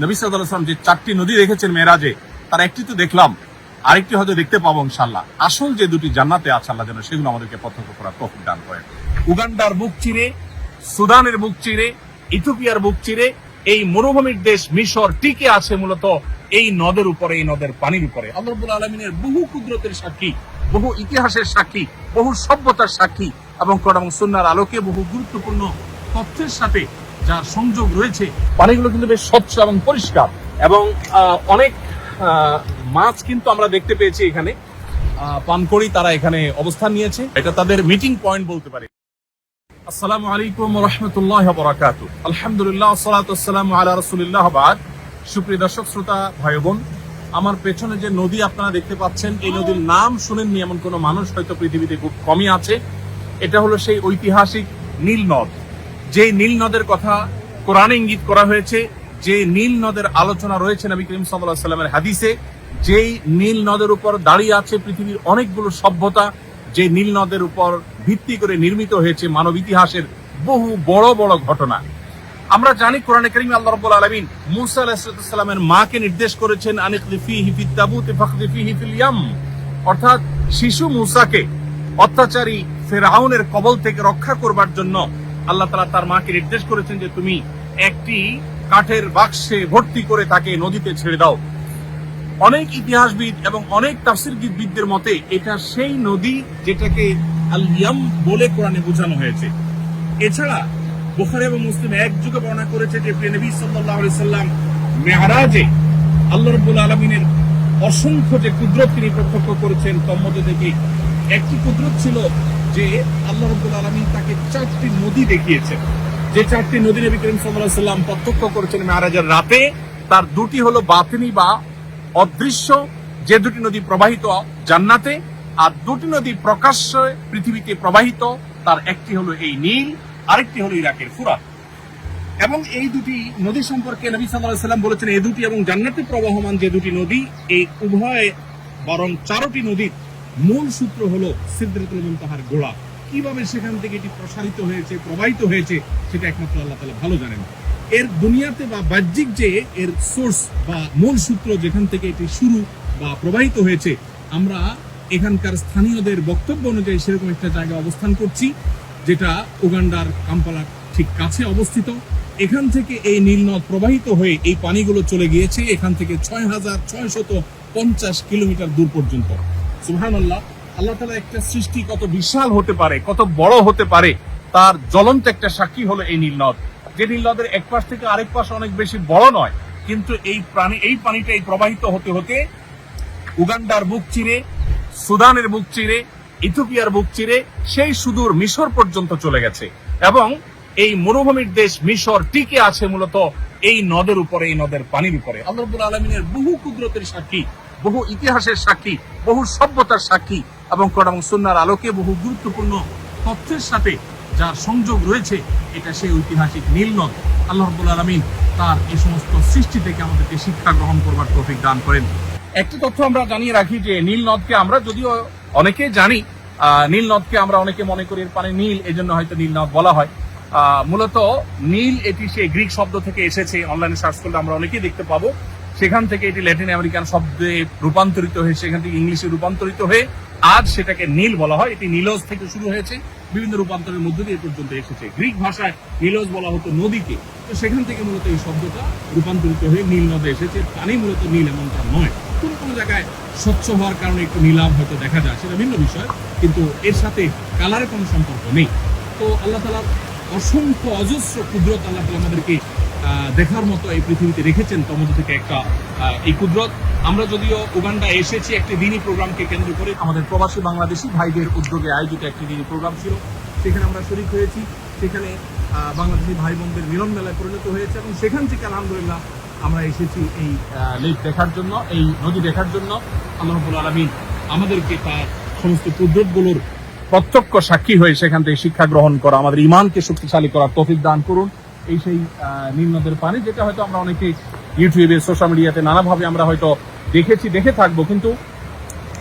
নবী সাল্লাল্লাহু আলাইহি ওয়াসাল্লাম যে 4টি নদী দেখেছেন মেরাজে, তার একটি তো দেখলাম, আরেকটি হয়তো দেখতে পাবো ইনশাআল্লাহ। আসল যে দুটি জান্নাতে আছে আল্লাহ যেন সেগুলো আমাদেরকে প্রত্যক্ষ করার তৌফিক দান করেন। উগান্ডার বুক চিরে, সুদানের বুক চিরে, ইথিওপিয়ার বুক চিরে এই মরুভূমির দেশ মিশর টিকে আছে মূলত এই নদের উপরে, এই নদের পানির উপরে। আল্লাহ রাব্বুল আলামিনের বহু কুদরতের সাক্ষী, বহু ইতিহাসের সাক্ষী, বহু সভ্যতার সাক্ষী এবং কোরআন এবং সুন্নাহর আলোকে বহু গুরুত্বপূর্ণ তথ্যের সাথে যার সংযোগ রয়েছে। পানিগুলো কিন্তু বেশ স্বচ্ছ এবং পরিষ্কার এবং অনেক মাছ কিন্তু আমরা দেখতে পেয়েছি এখানে পানকড়ি তারা এখানে অবস্থান নিয়েছে। এটা তাদের মিটিং পয়েন্ট বলতে পারে। আসসালামু আলাইকুম ওয়া রাহমাতুল্লাহি ওয়া বারাকাতুহু। আলহামদুলিল্লাহ ওয়াসসালাতু ওয়াসসালামু আলা রাসূলিল্লাহ ওয়া বাদ। সুপ্রিয় দর্শক শ্রোতা ভাই বোন, আমার পেছনে যে নদী আপনারা দেখতে পাচ্ছেন, এই নদীর নাম শুনেননি এমন কোনো মানুষ হয়তো পৃথিবীতে খুব কমই আছে। এটা হলো সেই ঐতিহাসিক নীল নদ, যে নীল নদের কথা কোরআনে ইঙ্গিত করা হয়েছে, যে নীল নদের আলোচনা রয়েছে নবী করিম সাল্লাল্লাহু আলাইহি ওয়াসাল্লামের হাদিসে। যেই নীল নদের উপর দাঁড়িয়ে আছে পৃথিবীর অনেকগুলো সভ্যতা, যে নীল নদের উপর ভিত্তি করে নির্মিত হয়েছে মানব ইতিহাসের বহু বড় বড় ঘটনা। আমরা জানি কোরআনে কারীমে আল্লাহ রাব্বুল আলামিন মূসা আলাইহিস সালামের মাকে নির্দেশ করেছেন আনিকলিফিহি ফিত তাবুতি ফাখদিফিহি ফিল ইয়াম, অর্থাৎ শিশু মূসাকে অত্যাচারী ফিরআউনের কবল থেকে রক্ষা করবার জন্য আল্লাহ তাআলা তার মাকে নির্দেশ করেছেন যে তুমি একটি কাঠের বাক্সে ভর্তি করে তাকে নদীতে ছেড়ে দাও। অনেক ইতিহাসবিদ এবং অনেক তাফসীরবিদদের মতে এটা সেই নদী যেটাকে আল ইয়াম বলে কোরআনে বোঝানো হয়েছে। এছাড়া বুখারী এবং মুসলিম একযোগে বর্ণনা করেছে যে প্রিয় নবী সাল্লাল্লাহু আলাইহি সাল্লাম মেরাজে আল্লাহ রাব্বুল আলামিনের অসংখ্য যে কুদরত তিনি প্রত্যক্ষ করেছেন, তার মধ্যে থেকে একটি কুদরত ছিল যে আল্লাহ রাব্বুল আলামিন তাকে 4টি নদী দেখিয়েছেন। যে 4টি নদী নবী করিম সাল্লাল্লাহু আলাইহি সাল্লাম প্রত্যক্ষ করেছেন মেরাজের রাতে, তার দুটি হলো বাতিনি বা অদৃশ্য, যে দুটি নদী প্রবাহিত জান্নাতে, আর দুটি নদী প্রকাশ্যে পৃথিবীতে প্রবাহিত। তার একটি হলো এই নীল, আরেকটি হলো ইরাকের ফুরাত। এবং এই দুটি নদী সম্পর্কে নবী সাল্লাল্লাহু আলাইহি সাল্লাম বলেছেন এই দুটি এবং জান্নাতে প্রবাহমান যে দুটি নদী, এই উভয় বরং 4টি নদীর মূল সূত্র হলো সিদরাতুল মুনতাহার গোড়া। কিভাবে সেখান থেকে এটি প্রসারিত হয়েছে, প্রবাহিত হয়েছে, সেটা একমাত্র আল্লাহ তাআলা ভালো জানেন। এর দুনিয়াতে বা বাহ্যিক যে এর সোর্স বা মূল সূত্র যেখান থেকে এটি শুরু বা প্রবাহিত হয়েছে, আমরা এখানকার স্থানীয়দের বক্তব্য অনুযায়ী সেরকম একটা জায়গায় অবস্থান করছি যেটা উগান্ডার কাম্পালার ঠিক কাছে অবস্থিত। এখান থেকে এই নীল নদ প্রবাহিত হয়ে এই পানিগুলো চলে গিয়েছে এখান থেকে 6650 কিলোমিটার দূর পর্যন্ত। সুবহানাল্লাহ, আল্লাহ তাআলা একটা সৃষ্টি কত বিশাল হতে পারে, কত বড় হতে পারে, তার জ্বলন্ত একটা সাক্ষী হলো এই নীল নদ। যে নীল নদের এক পাশ থেকে আরেক পাশ অনেক বেশি বড় নয়, কিন্তু এই পানিটাই প্রবাহিত হতে হতে উগান্ডার বুক চিরে, সুদানের বুক চিরে, ইথিওপিয়ার বুক চিরে সেই সুদূর মিশর পর্যন্ত চলে গেছে। এবং এই মরুভূমির দেশ মিশর টিকে আছে মূলত এই নদের উপরে, এই নদের পানির উপরে। আল্লাহ রাব্বুল আলামিনের বহু কুদরতের সাক্ষী, বহু ইতিহাসের সাক্ষী, বহু সভ্যতার সাক্ষী এবং কোরআন এবং সুন্নাহর আলোকে বহু গুরুত্বপূর্ণ তথ্যের সাথে যার সংযোগ রয়েছে, এটা সেই ঐতিহাসিক নীল নদ। আল্লাহ রাব্বুল আলামিন তার এই সমস্ত সৃষ্টি থেকে আমাদেরকে শিক্ষা গ্রহণ করবার তৌফিক দান করেন। একটি তথ্য আমরা জানিয়ে রাখি যে নীল নদকে আমরা যদিও অনেকে জানি, নীল নদকে আমরা অনেকে মনে করি এর পানি নীল, এজন্য হয়তো নীল নদ বলা হয়। মূলত নীল এটি সেই গ্রিক শব্দ থেকে এসেছে। অনলাইনে সার্চ করলে আমরা অনেকেই দেখতে পাবো। সেখান থেকে এটি ল্যাটিন আমেরিকান শব্দে রূপান্তরিত হয়ে সেখান থেকে ইংলিশে রূপান্তরিত হয়ে আজ সেটাকে নীল বলা হয়। এটি নীলজ থেকে শুরু হয়েছে, বিভিন্ন রূপান্তরের মধ্য দিয়ে পর্যন্ত এসেছে। গ্রিক ভাষায় নীলজ বলা হতো নদীকে, তো সেখান থেকে মূলত এই শব্দটা রূপান্তরিত হয়ে নীল নদে এসেছে। পানি মূলত নীল এমনটা নয়, কোন কোনো জায়গায় স্বচ্ছ হওয়ার কারণে একটু নীলাভ হয়তো দেখা যায়, সেটা ভিন্ন বিষয়, কিন্তু এর সাথে কালারের কোনো সম্পর্ক নেই। তো আল্লাহ তাআলার অসংখ্য অজস্র কুদরত আল্লাহ তাআলা আমাদেরকে দেখার মতো এই পৃথিবীতে রেখেছেন। তার মধ্যে থেকে একটা এই কুদরত। আমরা যদিও উগান্ডা এসেছি একটি দিনী প্রোগ্রামকে কেন্দ্র করে, আমাদের প্রবাসী বাংলাদেশি ভাইদের উদ্যোগে আয়োজিত একটি দিনী প্রোগ্রাম ছিল, সেখানে আমরা শরীক হয়েছি। সেখানে বাংলাদেশি ভাই বোনদের মিলন মেলায় পরিণত হয়েছে এবং সেখান থেকে আলহামদুলিল্লাহ আমরা এসেছি এই লেক দেখার জন্য, এই নদী দেখার জন্য। আল্লাহ রাব্বুল আলামিন আমাদেরকে তার সমস্ত কুদরতগুলোর প্রত্যক্ষ সাক্ষী হয়ে সেখান থেকে শিক্ষা গ্রহণ করা, আমাদের ইমানকে শক্তিশালী করার তৌফিক দান করুন। এই সেই নীল নদের পানি, যেটা হয়তো আমরা অনেকে ইউটিউবে, সোশ্যাল মিডিয়াতে নানাভাবে আমরা হয়তো দেখে থাকবো, কিন্তু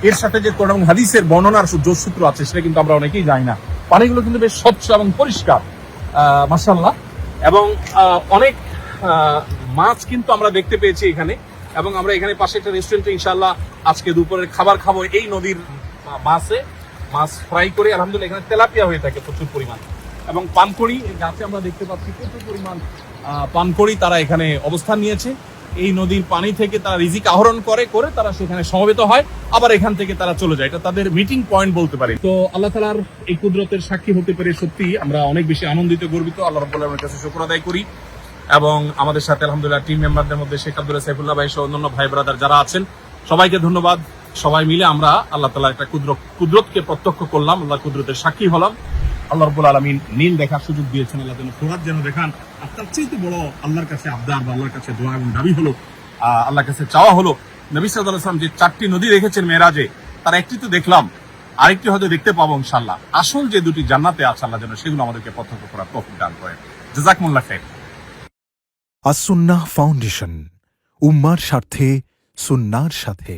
এর সাথে যে কোরআন এবং হাদিসের বর্ণনার যোগসূত্র আছে সেটা কিন্তু আমরা অনেকেই জানি না। পানিগুলো কিন্তু বেশ স্বচ্ছ এবং পরিষ্কার, মাশাআল্লাহ। এবং অনেক মাছ কিন্তু আমরা দেখতে পেয়েছি এখানে, এবং আমরা এখানে পাশে একটা রেস্টুরেন্টে ইনশাআল্লাহ আজকে দুপুরের খাবার খাবো এই নদীর মাছ ফ্রাই করে। আলহামদুলিল্লাহ এখানে তেলাপিয়া হয়ে থাকে প্রচুর পরিমাণ, এবং পানকড়ি গাছে আমরা দেখতে পাচ্ছি প্রচুর পরিমাণ পানকড়ি তারা এখানে অবস্থান নিয়েছে। এই নদীর পানি থেকে তারা রিজিক আহরণ করে তারা সেখানে সমবেত হয়, আবার এখান থেকে তারা চলে যায়। এটা তাদের মিটিং পয়েন্ট বলতে পারে। তো আল্লাহ তাআলার এই কুদরতের সাক্ষী হতে পেরে সত্যি আমরা অনেক বেশি আনন্দিত, গর্বিত। আল্লাহ রাব্বুল আলামিনের কাছে শুকর আদায় করি। এবং আমাদের সাথে আলহামদুলিল্লাহ টিম মেম্বারদের মধ্যে শেখ আব্দুল্লাহ সাইফুল্লাহ ভাই সহ অন্যান্য ভাই ব্রাদার যারা আছেন, সবাইকে ধন্যবাদ। সবাই মিলে আমরা আল্লাহ তাআলার একটা কুদরতকে প্রত্যক্ষ করলাম, আল্লাহ কুদরতের সাক্ষী হলাম। আল্লাহ রাব্বুল আলামিন নীল দেখার সুযোগ দিয়েছেন, আল্লাহ যেন ফোরাত যেন দেখান। আর তার চেয়ে বড় আল্লাহর কাছে আবদার বা আল্লাহর কাছে দোয়া এবং দাবি হলো, আল্লাহর কাছে চাওয়া হলো, নবী সাল্লাল্লাহু আলাইহি ওয়াসাল্লাম যে 4টি নদী দেখেছেন মেরাজে, তার একটি তো দেখলাম, আরেকটি হয়তো দেখতে পাবো ইনশাআল্লাহ। আসল যে দুটি জান্নাতে আছে আল্লাহ যেন সেগুলো আমাদেরকে প্রত্যক্ষ করার তৌফিক দান করেন। জাযাকুমুল্লাহ খাইর। আসুন্নাহ ফাউন্ডেশন, উম্মার স্বার্থে সুন্নাহর সাথে।